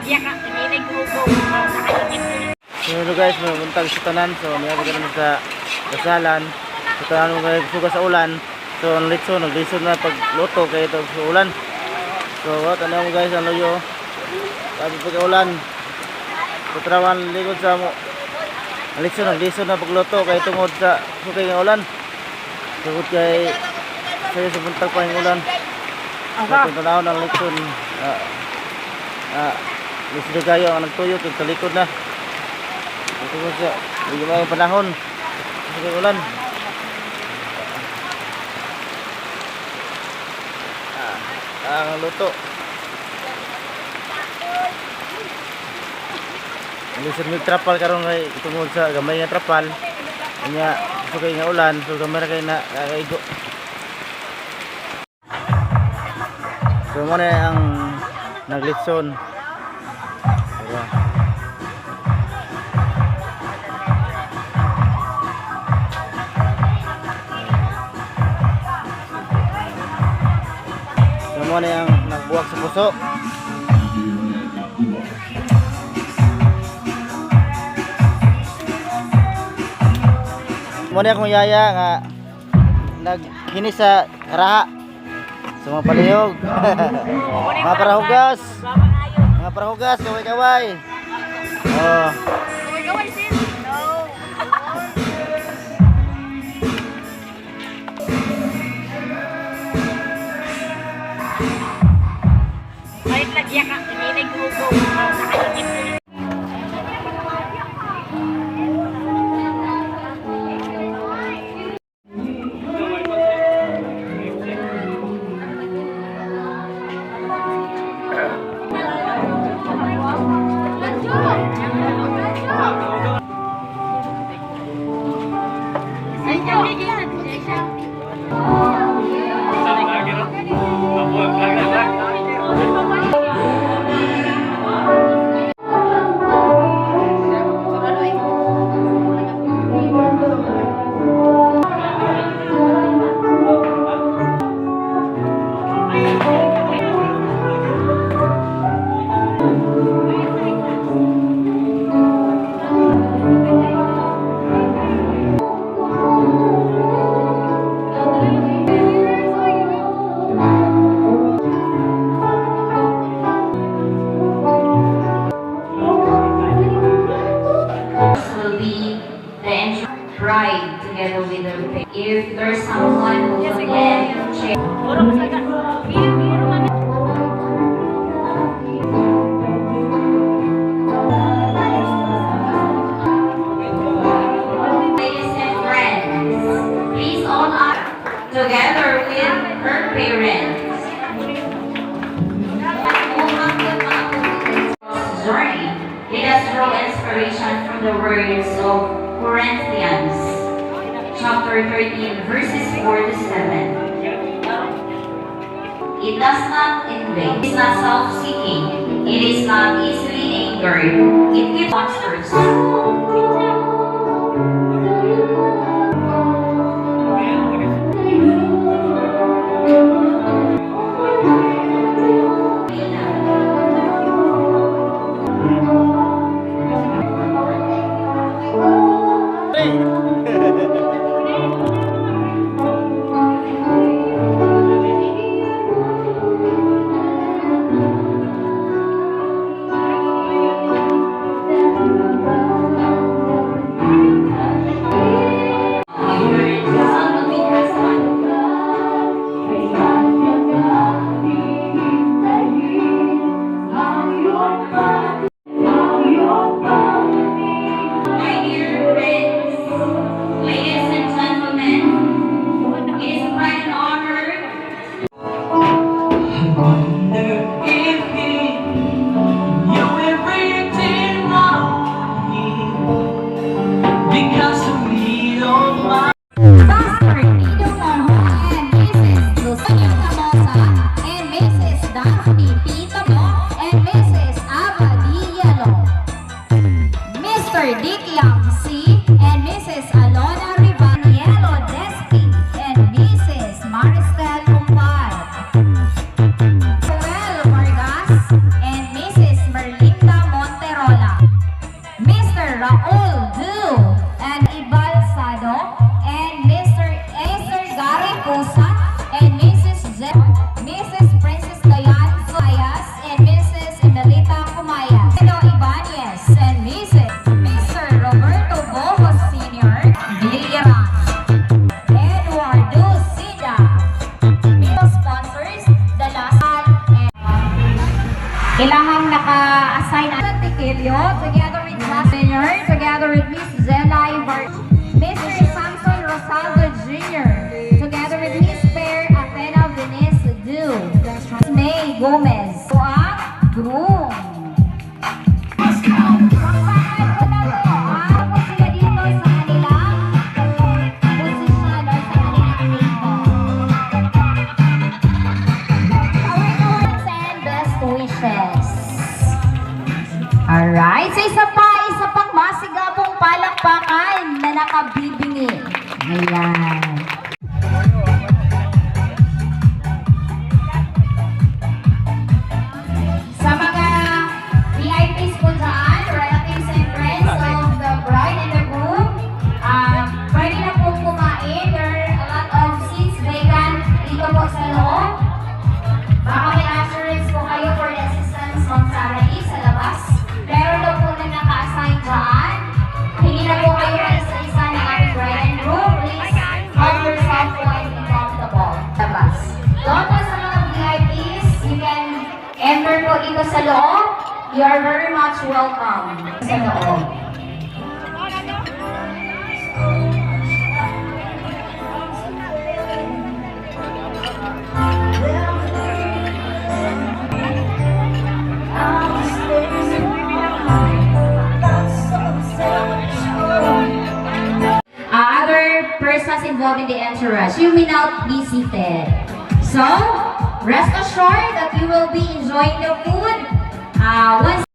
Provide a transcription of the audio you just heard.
So hello guys, may buntag sa tanan. So may ako sa kasalan. So tanan mo kayo suga sa ulan. So ang naglisod na pagluto kayo ito sa ulan. So tanan mo guys, ang luyo. Sabi pag ulan. So trawan ligod sa mo. Naglisod na pagluto kayo tungod sa sugay ng ulan. Tungod kay sayo sa buntag pa yung ulan. So tanaw ng lisod. Lisod kayo ang nagtuyo sa likod na. Ito po siya, hindi may panahon. Ito ulan. Ang luto. Lisod may trapal karon kay tungod sa gamay nga trapal. Kanya sugay nga ulan, so gamay ra kay na kakaigo. So mo na ang naglitson. Diba? Mo na yung nagbuwag sa puso. Mo na akong yaya nga naghini sa raha sa mga palihog. Mga parahugas. Mga parahugas, kaway-kaway. Oh. Kaway-kaway sis. No. Kahit lagya ka, hindi naghugo. Ride together with the if there's someone who can share. Ladies and friends, please all up together with her parents. Journey, let us draw inspiration from the words of Corinthians chapter 13 verses 4 to 7. It does not invade, it is not self-seeking, it is not easily angered, it gives monsters. Toribio, together with Class Senior, together with Miss Zela Ibar, Mr. Samson Rosaldo Jr., together with Miss Fair Athena Venice Du, May Gomez, ang groom. Alright, so isa pang masigabong palakpakan na nakabibingi. Ayan. Sa mga VIPs po dyan, relatives and friends of the bride and the groom, pwede na po kumain. There are a lot of seats vacant dito po sa loob. Baka may assurance po kayo for the assistance ng Sarahi sa labas. Meron daw po na naka-assign dyan. Hingi na po kayo na isa-isa ng ating bride and groom. Please help yourself po and be comfortable. Labas. Doon po sa mga VIPs, you can enter po dito sa loob. You are very much welcome sa loob. Other persons involved in the entourage, you may now be seated. So, rest assured that you will be enjoying the food once